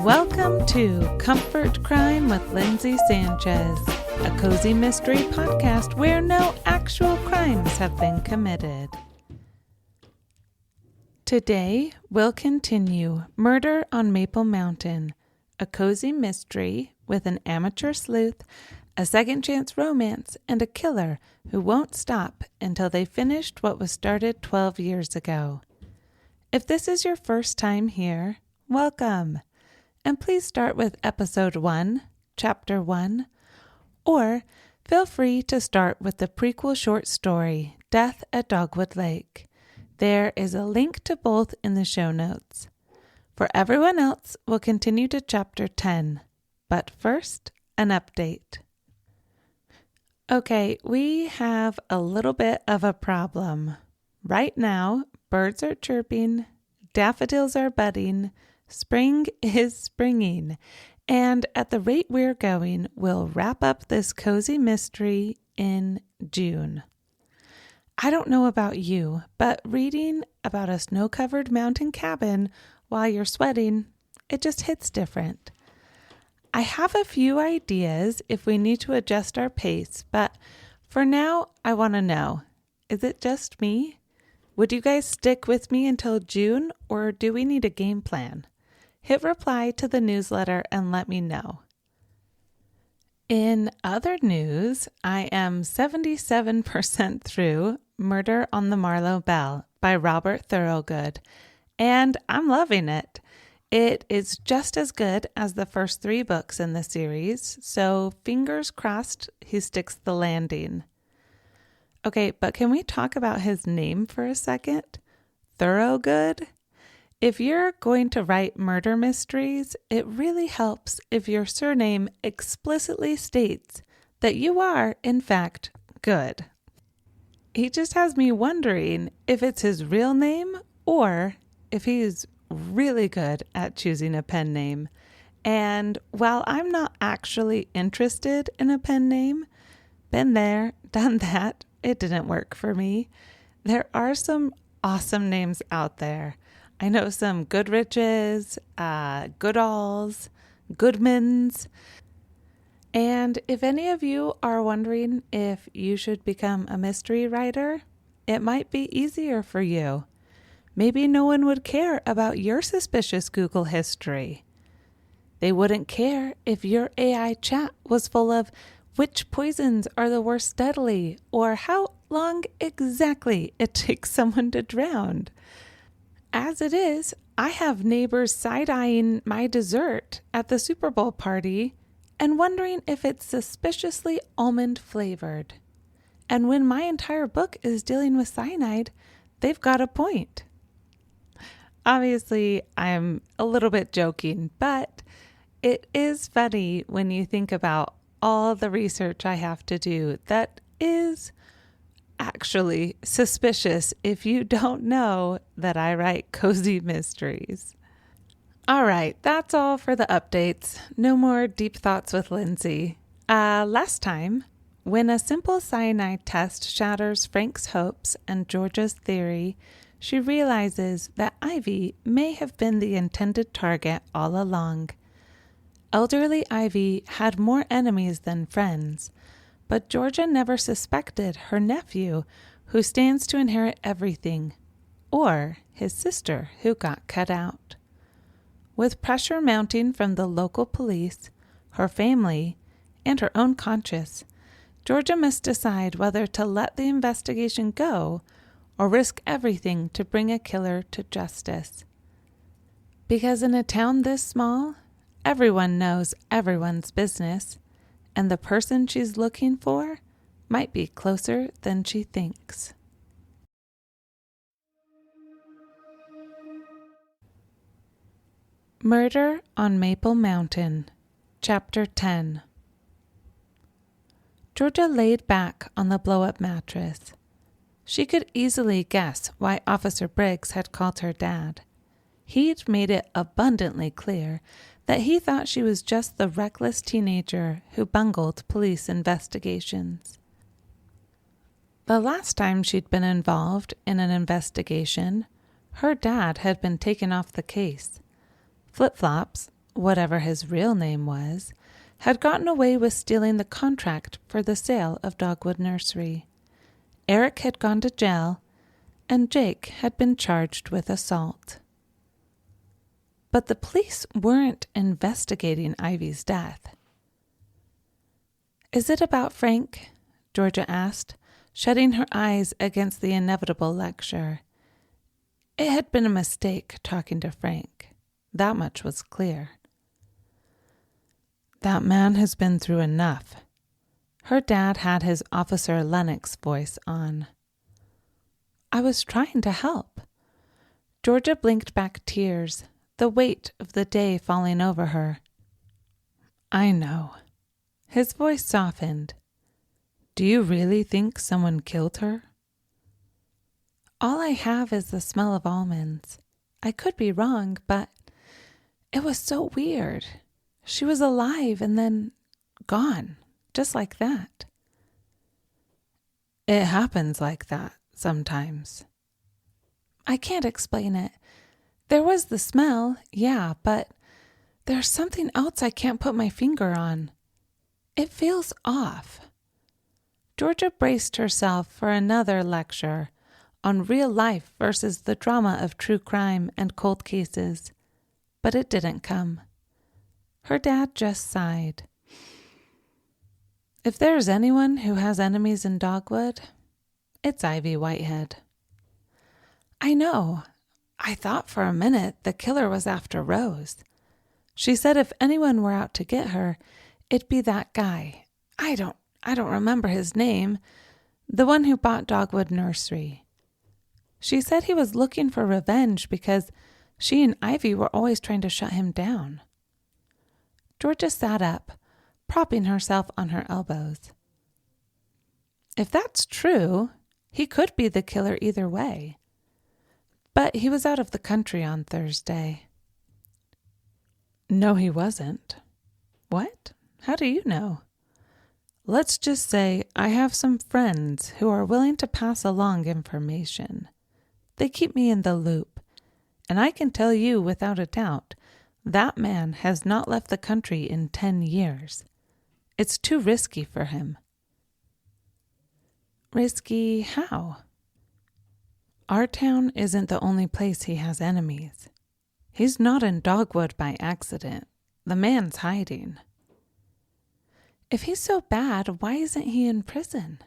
Welcome to Comfort Crime with Lindsay Sanchez, a cozy mystery podcast where no actual crimes have been committed. Today, we'll continue Murder on Maple Mountain, a cozy mystery with an amateur sleuth, a second chance romance, and a killer who won't stop until they finished what was started 12 years ago. If this is your first time here, welcome. And please start with Episode 1, Chapter 1, or feel free to start with the prequel short story, Death at Dogwood Lake. There is a link to both in the show notes. For everyone else, we'll continue to Chapter 10. But first, an update. Okay, we have a little bit of a problem. Right now, birds are chirping, daffodils are budding, spring is springing, and at the rate we're going, we'll wrap up this cozy mystery in June. I don't know about you, but reading about a snow-covered mountain cabin while you're sweating, it just hits different. I have a few ideas if we need to adjust our pace, but for now, I want to know, is it just me? Would you guys stick with me until June, or do we need a game plan? Hit reply to the newsletter and let me know. In other news, I am 77% through Murder on the Marlow Bell by Robert Thorogood, and I'm loving it. It is just as good as the first 3 books in the series, so fingers crossed he sticks the landing. Okay, but can we talk about his name for a second? Thorogood? If you're going to write murder mysteries, it really helps if your surname explicitly states that you are, in fact, good. He just has me wondering if it's his real name or if he's really good at choosing a pen name. And while I'm not actually interested in a pen name, been there, done that, it didn't work for me. There are some awesome names out there. I know some Goodriches, Goodalls, Goodmans. And if any of you are wondering if you should become a mystery writer, it might be easier for you. Maybe no one would care about your suspicious Google history. They wouldn't care if your AI chat was full of which poisons are the worst deadly or how long exactly it takes someone to drown. As it is, I have neighbors side-eyeing my dessert at the Super Bowl party and wondering if it's suspiciously almond flavored. And when my entire book is dealing with cyanide, they've got a point. Obviously, I'm a little bit joking, but it is funny when you think about all the research I have to do that is actually suspicious if you don't know that I write cozy mysteries. All right, that's all for the updates. No more deep thoughts with Lindsay. Last time, when a simple cyanide test shatters Frank's hopes and Georgia's theory, she realizes that Ivy may have been the intended target all along. Elderly Ivy had more enemies than friends, but Georgia never suspected her nephew, who stands to inherit everything, or his sister, who got cut out. With pressure mounting from the local police, her family, and her own conscience, Georgia must decide whether to let the investigation go or risk everything to bring a killer to justice. Because in a town this small, everyone knows everyone's business, and the person she's looking for might be closer than she thinks. Murder on Maple Mountain, Chapter 10. Georgia laid back on the blow-up mattress. She could easily guess why Officer Briggs had called her dad. He'd made it abundantly clear that he thought she was just the reckless teenager who bungled police investigations. The last time she'd been involved in an investigation, her dad had been taken off the case. Flip-flops, whatever his real name was, had gotten away with stealing the contract for the sale of Dogwood Nursery. Eric had gone to jail, and Jake had been charged with assault. But the police weren't investigating Ivy's death. "Is it about Frank?" Georgia asked, shutting her eyes against the inevitable lecture. It had been a mistake talking to Frank. That much was clear. "That man has been through enough." Her dad had his Officer Lennox voice on. "I was trying to help." Georgia blinked back tears, the weight of the day falling over her. "I know." His voice softened. "Do you really think someone killed her?" "All I have is the smell of almonds. I could be wrong, but it was so weird. She was alive and then gone, just like that." "It happens like that sometimes." "I can't explain it. There was the smell, yeah, but there's something else I can't put my finger on. It feels off." Georgia braced herself for another lecture on real life versus the drama of true crime and cold cases, but it didn't come. Her dad just sighed. "If there's anyone who has enemies in Dogwood, it's Ivy Whitehead." "I know. I thought for a minute the killer was after Rose. She said if anyone were out to get her, it'd be that guy. I don't remember his name. The one who bought Dogwood Nursery. She said he was looking for revenge because she and Ivy were always trying to shut him down." Georgia sat up, propping herself on her elbows. "If that's true, he could be the killer either way. But he was out of the country on Thursday." "No, he wasn't." "What? How do you know?" "Let's just say I have some friends who are willing to pass along information. They keep me in the loop, and I can tell you without a doubt that man has not left the country in 10 years. It's too risky for him." "Risky how?" "Our town isn't the only place he has enemies. He's not in Dogwood by accident. The man's hiding." "If he's so bad, why isn't he in prison?"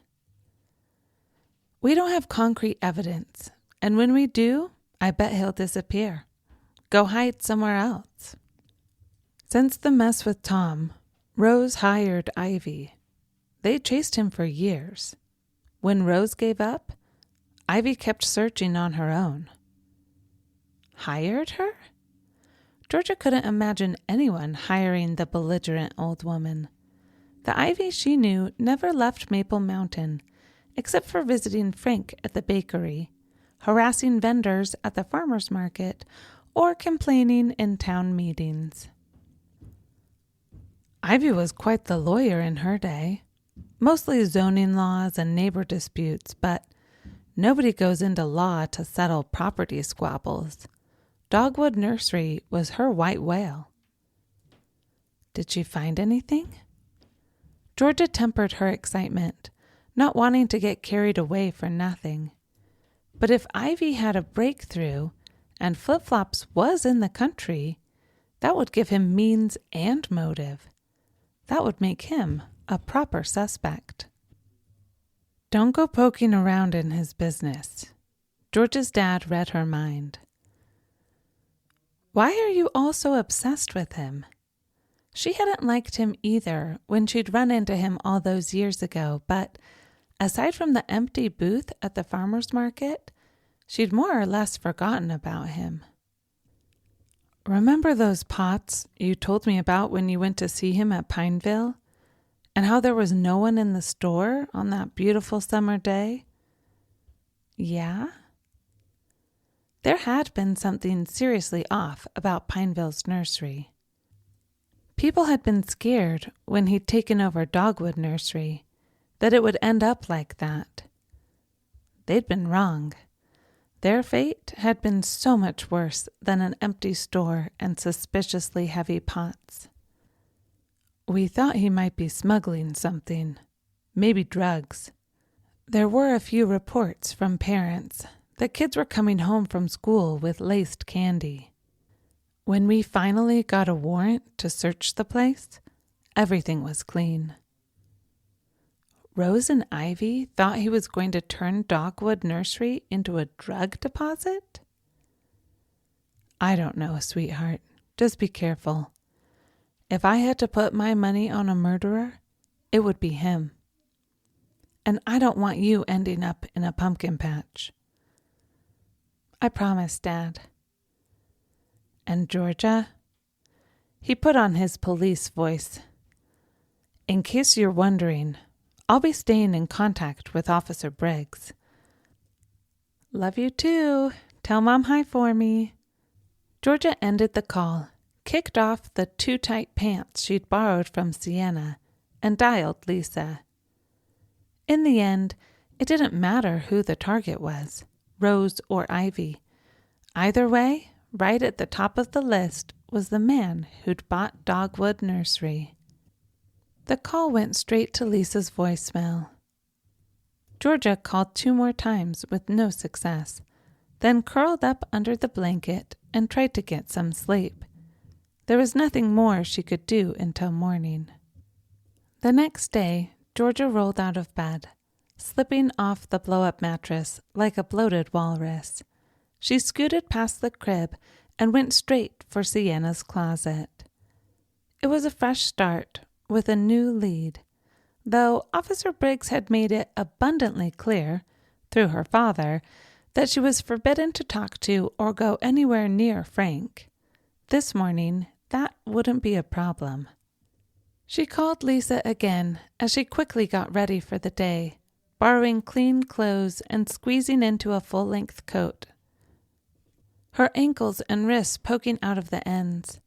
"We don't have concrete evidence, and when we do, I bet he'll disappear. Go hide somewhere else." Since the mess with Tom, Rose hired Ivy. They chased him for years. When Rose gave up, Ivy kept searching on her own. Hired her? Georgia couldn't imagine anyone hiring the belligerent old woman. The Ivy she knew never left Maple Mountain, except for visiting Frank at the bakery, harassing vendors at the farmer's market, or complaining in town meetings. Ivy was quite the lawyer in her day, mostly zoning laws and neighbor disputes, but nobody goes into law to settle property squabbles. Dogwood Nursery was her white whale. Did she find anything? Georgia tempered her excitement, not wanting to get carried away for nothing. But if Ivy had a breakthrough and Flip-Flops was in the country, that would give him means and motive. That would make him a proper suspect. Don't go poking around in his business. Georgia's dad read her mind. Why are you all so obsessed with him? She hadn't liked him either when she'd run into him all those years ago, but aside from the empty booth at the farmer's market, she'd more or less forgotten about him. Remember those pots you told me about when you went to see him at Pineville? And how there was no one in the store on that beautiful summer day? Yeah? There had been something seriously off about Pineville's nursery. People had been scared when he'd taken over Dogwood Nursery, that it would end up like that. They'd been wrong. Their fate had been so much worse than an empty store and suspiciously heavy pots. We thought he might be smuggling something, maybe drugs. There were a few reports from parents that kids were coming home from school with laced candy. When we finally got a warrant to search the place, everything was clean. Rose and Ivy thought he was going to turn Dogwood Nursery into a drug deposit? I don't know, sweetheart. Just be careful. If I had to put my money on a murderer, it would be him. And I don't want you ending up in a pumpkin patch. I promise, Dad. And Georgia? He put on his police voice. In case you're wondering, I'll be staying in contact with Officer Briggs. Love you too. Tell Mom hi for me. Georgia ended the call, kicked off the too tight pants she'd borrowed from Sienna, and dialed Lisa. In the end, it didn't matter who the target was, Rose or Ivy. Either way, right at the top of the list was the man who'd bought Dogwood Nursery. The call went straight to Lisa's voicemail. Georgia called 2 more times with no success, then curled up under the blanket and tried to get some sleep. There was nothing more she could do until morning. The next day, Georgia rolled out of bed, slipping off the blow-up mattress like a bloated walrus. She scooted past the crib and went straight for Sienna's closet. It was a fresh start with a new lead, though Officer Briggs had made it abundantly clear, through her father, that she was forbidden to talk to or go anywhere near Frank. This morning, that wouldn't be a problem. She called Lisa again as she quickly got ready for the day, borrowing clean clothes and squeezing into a full-length coat, her ankles and wrists poking out of the ends.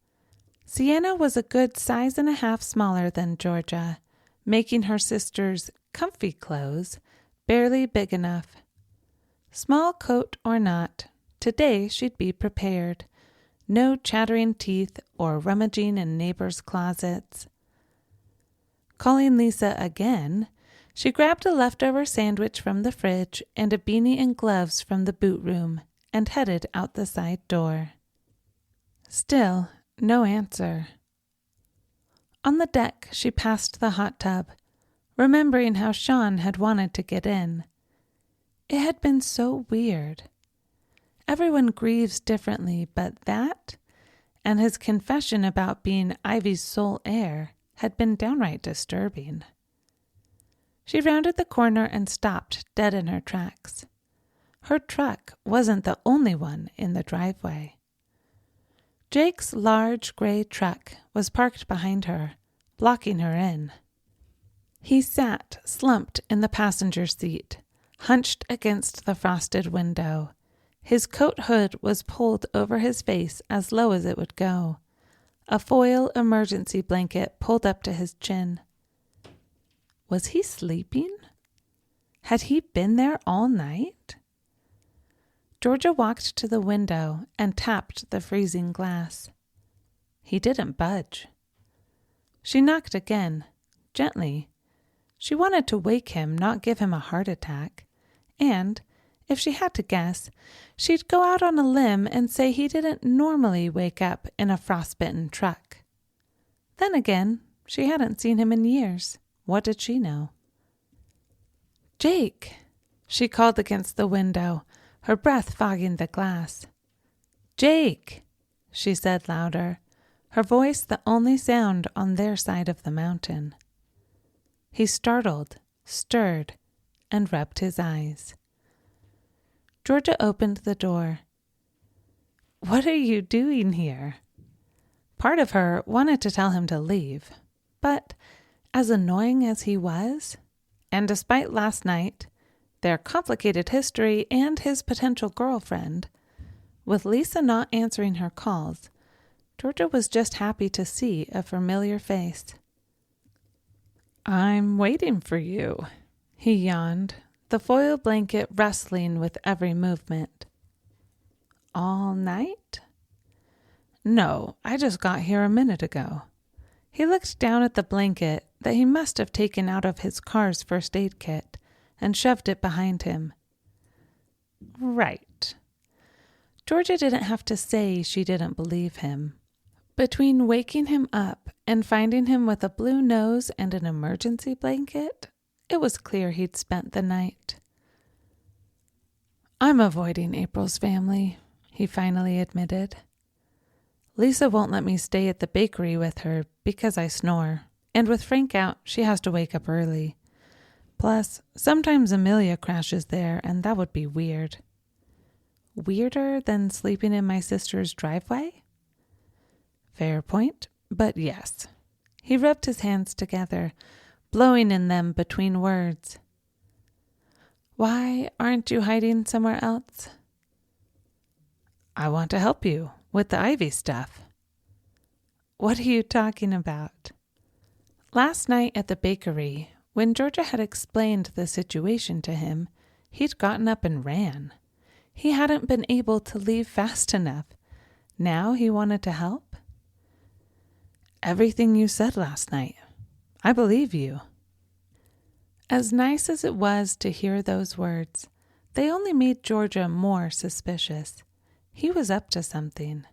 Sienna was a good 1.5 sizes smaller than Georgia, making her sister's comfy clothes barely big enough. Small coat or not, today she'd be prepared. No chattering teeth or rummaging in neighbors' closets. Calling Lisa again, she grabbed a leftover sandwich from the fridge and a beanie and gloves from the boot room and headed out the side door. Still, no answer. On the deck, she passed the hot tub, remembering how Sean had wanted to get in. It had been so weird. Everyone grieves differently, but that, and his confession about being Ivy's sole heir, had been downright disturbing. She rounded the corner and stopped dead in her tracks. Her truck wasn't the only one in the driveway. Jake's large gray truck was parked behind her, blocking her in. He sat slumped in the passenger seat, hunched against the frosted window. His coat hood was pulled over his face as low as it would go, a foil emergency blanket pulled up to his chin. Was he sleeping? Had he been there all night? Georgia walked to the window and tapped the freezing glass. He didn't budge. She knocked again, gently. She wanted to wake him, not give him a heart attack. And, if she had to guess, she'd go out on a limb and say he didn't normally wake up in a frostbitten truck. Then again, she hadn't seen him in years. What did she know? Jake, she called against the window, her breath fogging the glass. Jake, she said louder, her voice the only sound on their side of the mountain. He startled, stirred, and rubbed his eyes. Georgia opened the door. What are you doing here? Part of her wanted to tell him to leave, but as annoying as he was, and despite last night, their complicated history, and his potential girlfriend, with Lisa not answering her calls, Georgia was just happy to see a familiar face. I'm waiting for you, he yawned, the foil blanket rustling with every movement. All night? No, I just got here a minute ago. He looked down at the blanket that he must have taken out of his car's first aid kit and shoved it behind him. Right. Georgia didn't have to say she didn't believe him. Between waking him up and finding him with a blue nose and an emergency blanket, it was clear he'd spent the night. I'm avoiding April's family, he finally admitted. Lisa won't let me stay at the bakery with her because I snore, and with Frank out, she has to wake up early. Plus, sometimes Amelia crashes there, and that would be weird. Weirder than sleeping in my sister's driveway? Fair point, but yes. He rubbed his hands together, blowing in them between words. Why aren't you hiding somewhere else? I want to help you with the Ivy stuff. What are you talking about? Last night at the bakery, when Georgia had explained the situation to him, he'd gotten up and ran. He hadn't been able to leave fast enough. Now he wanted to help? Everything you said last night. I believe you. As nice as it was to hear those words, they only made Georgia more suspicious. He was up to something.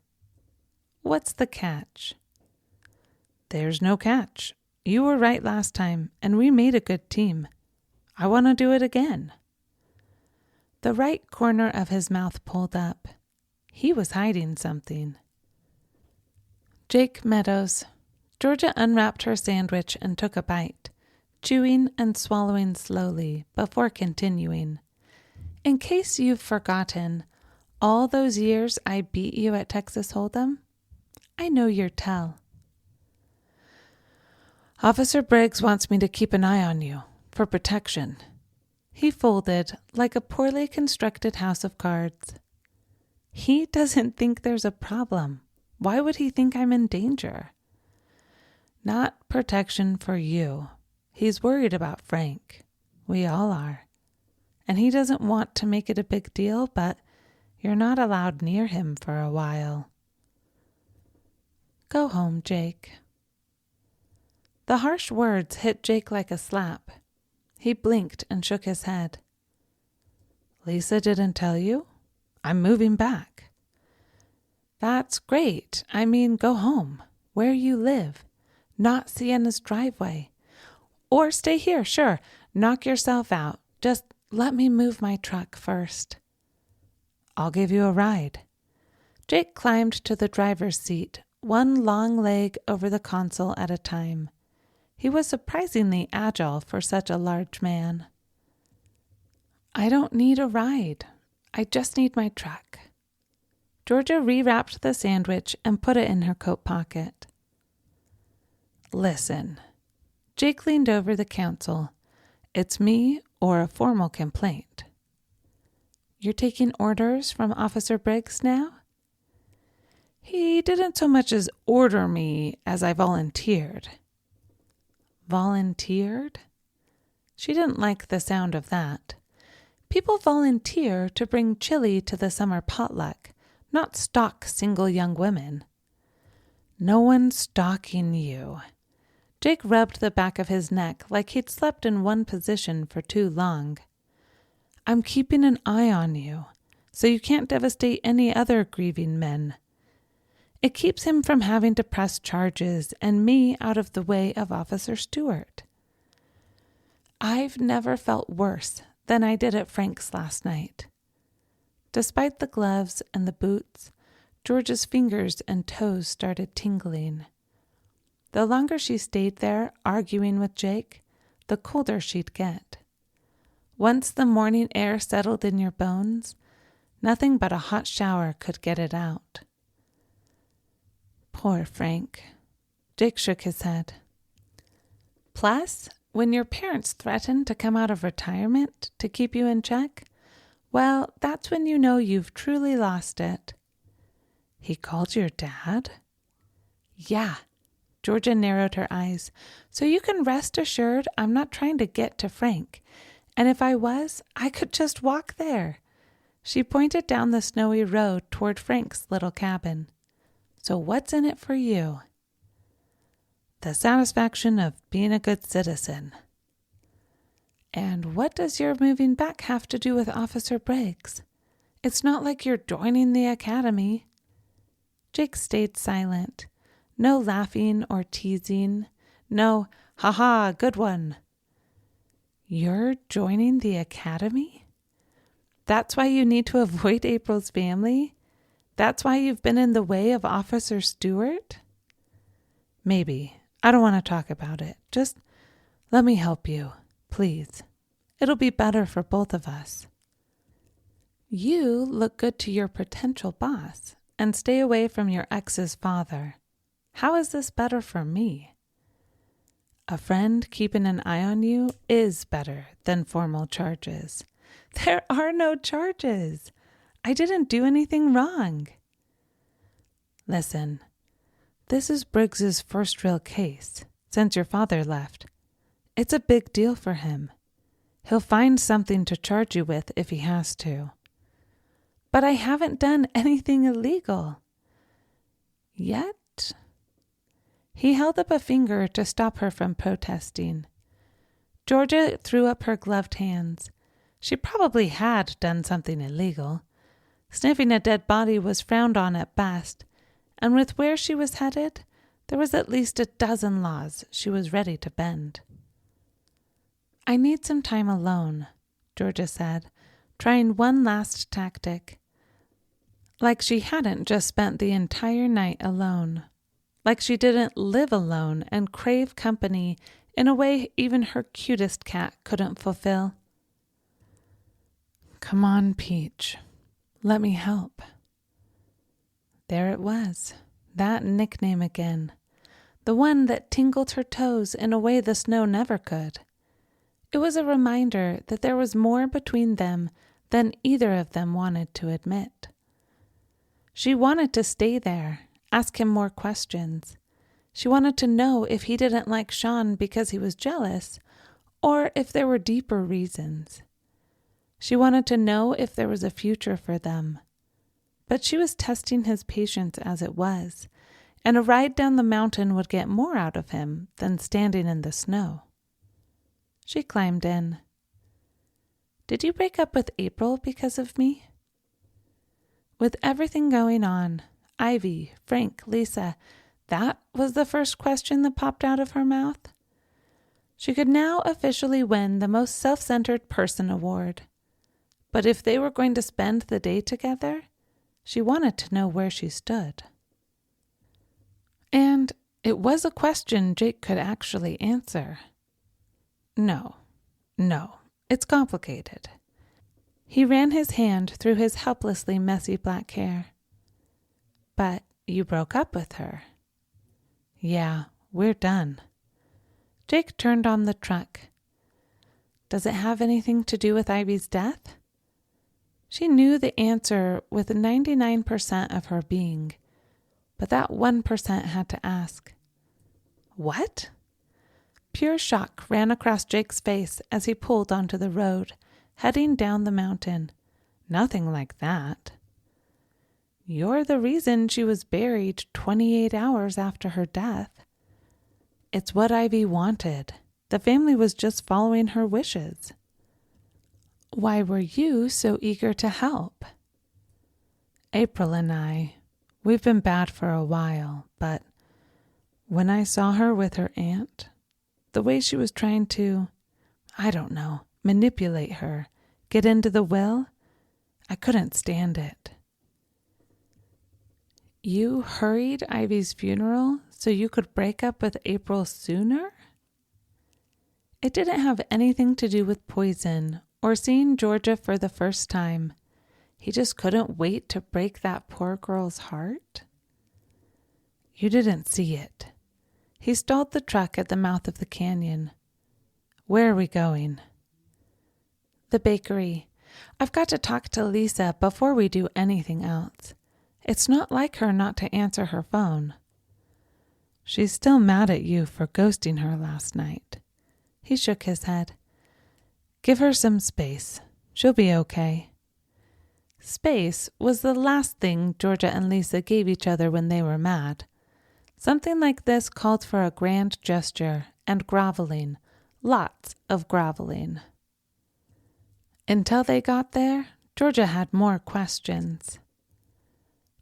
What's the catch? There's no catch. You were right last time, and we made a good team. I want to do it again. The right corner of his mouth pulled up. He was hiding something. Jake Meadows. Georgia unwrapped her sandwich and took a bite, chewing and swallowing slowly before continuing. In case you've forgotten, all those years I beat you at Texas Hold'em, I know your tell. Officer Briggs wants me to keep an eye on you, for protection. He folded like a poorly constructed house of cards. He doesn't think there's a problem. Why would he think I'm in danger? Not protection for you. He's worried about Frank. We all are. And he doesn't want to make it a big deal, but you're not allowed near him for a while. Go home, Jake. The harsh words hit Jake like a slap. He blinked and shook his head. Lisa didn't tell you? I'm moving back. That's great. I mean, go home, where you live, not Sienna's driveway. Or stay here, sure. Knock yourself out. Just let me move my truck first. I'll give you a ride. Jake climbed to the driver's seat, one long leg over the console at a time. He was surprisingly agile for such a large man. I don't need a ride. I just need my truck. Georgia rewrapped the sandwich and put it in her coat pocket. Listen. Jake leaned over the counsel. It's me or a formal complaint. You're taking orders from Officer Briggs now? He didn't so much as order me as I volunteered. Volunteered? She didn't like the sound of that. People volunteer to bring chili to the summer potluck, not stalk single young women. No one's stalking you. Jake rubbed the back of his neck like he'd slept in one position for too long. I'm keeping an eye on you, so you can't devastate any other grieving men. It keeps him from having to press charges and me out of the way of Officer Stewart. I've never felt worse than I did at Frank's last night. Despite the gloves and the boots, George's fingers and toes started tingling. The longer she stayed there arguing with Jake, the colder she'd get. Once the morning air settled in your bones, nothing but a hot shower could get it out. Poor Frank. Jake shook his head. Plus, when your parents threaten to come out of retirement to keep you in check, well, that's when you know you've truly lost it. He called your dad? Yeah. Georgia narrowed her eyes. So you can rest assured I'm not trying to get to Frank. And if I was, I could just walk there. She pointed down the snowy road toward Frank's little cabin. So what's in it for you? The satisfaction of being a good citizen. And what does your moving back have to do with Officer Briggs? It's not like you're joining the academy. Jake stayed silent. No laughing or teasing. No, ha-ha, good one. You're joining the academy? That's why you need to avoid April's family? That's why you've been in the way of Officer Stewart? Maybe. I don't want to talk about it. Just let me help you, please. It'll be better for both of us. You look good to your potential boss and stay away from your ex's father. How is this better for me? A friend keeping an eye on you is better than formal charges. There are no charges. I didn't do anything wrong. Listen, this is Briggs's first real case since your father left. It's a big deal for him. He'll find something to charge you with if he has to. But I haven't done anything illegal. Yet? He held up a finger to stop her from protesting. Georgia threw up her gloved hands. She probably had done something illegal. Sniffing a dead body was frowned on at best, and with where she was headed, there was at least a dozen laws she was ready to bend. I need some time alone, Georgia said, trying one last tactic. Like she hadn't just spent the entire night alone. Like she didn't live alone and crave company in a way even her cutest cat couldn't fulfill. Come on, Peach. Let me help. There it was, that nickname again, the one that tingled her toes in a way the snow never could. It was a reminder that there was more between them than either of them wanted to admit. She wanted to stay there, ask him more questions. She wanted to know if he didn't like Sean because he was jealous, or if there were deeper reasons. She wanted to know if there was a future for them. But she was testing his patience as it was, and a ride down the mountain would get more out of him than standing in the snow. She climbed in. Did you break up with April because of me? With everything going on, Ivy, Frank, Lisa, that was the first question that popped out of her mouth. She could now officially win the most self-centered person award. But if they were going to spend the day together, she wanted to know where she stood. And it was a question Jake could actually answer. No, it's complicated. He ran his hand through his helplessly messy black hair. But you broke up with her. Yeah, we're done. Jake turned on the truck. Does it have anything to do with Ivy's death? She knew the answer with 99% of her being, but that 1% had to ask. What? Pure shock ran across Jake's face as he pulled onto the road, heading down the mountain. Nothing like that. You're the reason she was buried 28 hours after her death. It's what Ivy wanted. The family was just following her wishes. Why were you so eager to help? April and we've been bad for a while, but when I saw her with her aunt, the way she was trying to, manipulate her, get into the will, I couldn't stand it. You hurried Ivy's funeral so you could break up with April sooner? It didn't have anything to do with poison or seeing Georgia for the first time. He just couldn't wait to break that poor girl's heart. You didn't see it. He stalled the truck at the mouth of the canyon. Where are we going? The bakery. I've got to talk to Lisa before we do anything else. It's not like her not to answer her phone. She's still mad at you for ghosting her last night. He shook his head. Give her some space. She'll be okay. Space was the last thing Georgia and Lisa gave each other when they were mad. Something like this called for a grand gesture and groveling, lots of groveling. Until they got there, Georgia had more questions.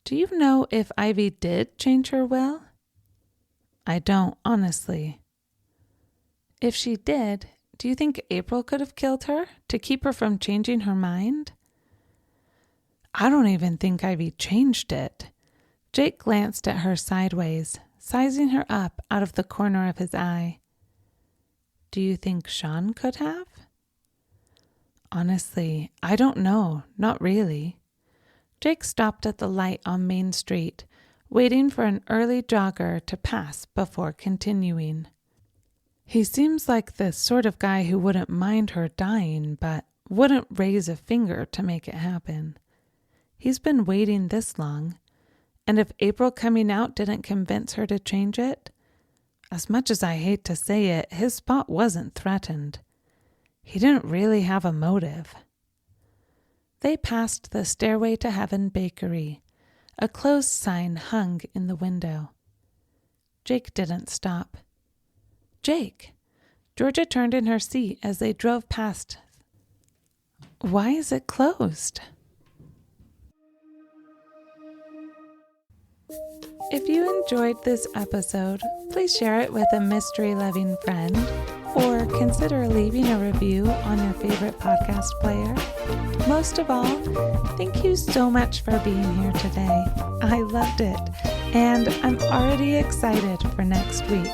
Do you know if Ivy did change her will? I don't, honestly. If she did, do you think April could have killed her to keep her from changing her mind? I don't even think Ivy changed it. Jake glanced at her sideways, sizing her up out of the corner of his eye. Do you think Sean could have? Honestly, I don't know, not really. Jake stopped at the light on Main Street, waiting for an early jogger to pass before continuing. He seems like the sort of guy who wouldn't mind her dying, but wouldn't raise a finger to make it happen. He's been waiting this long, and if April coming out didn't convince her to change it, as much as I hate to say it, his spot wasn't threatened. He didn't really have a motive. They passed the Stairway to Heaven bakery. A closed sign hung in the window. Jake didn't stop. Jake! Georgia turned in her seat as they drove past. Why is it closed? If you enjoyed this episode, please share it with a mystery-loving friend, or consider leaving a review on your favorite podcast player. Most of all, thank you so much for being here today. I loved it, and I'm already excited for next week.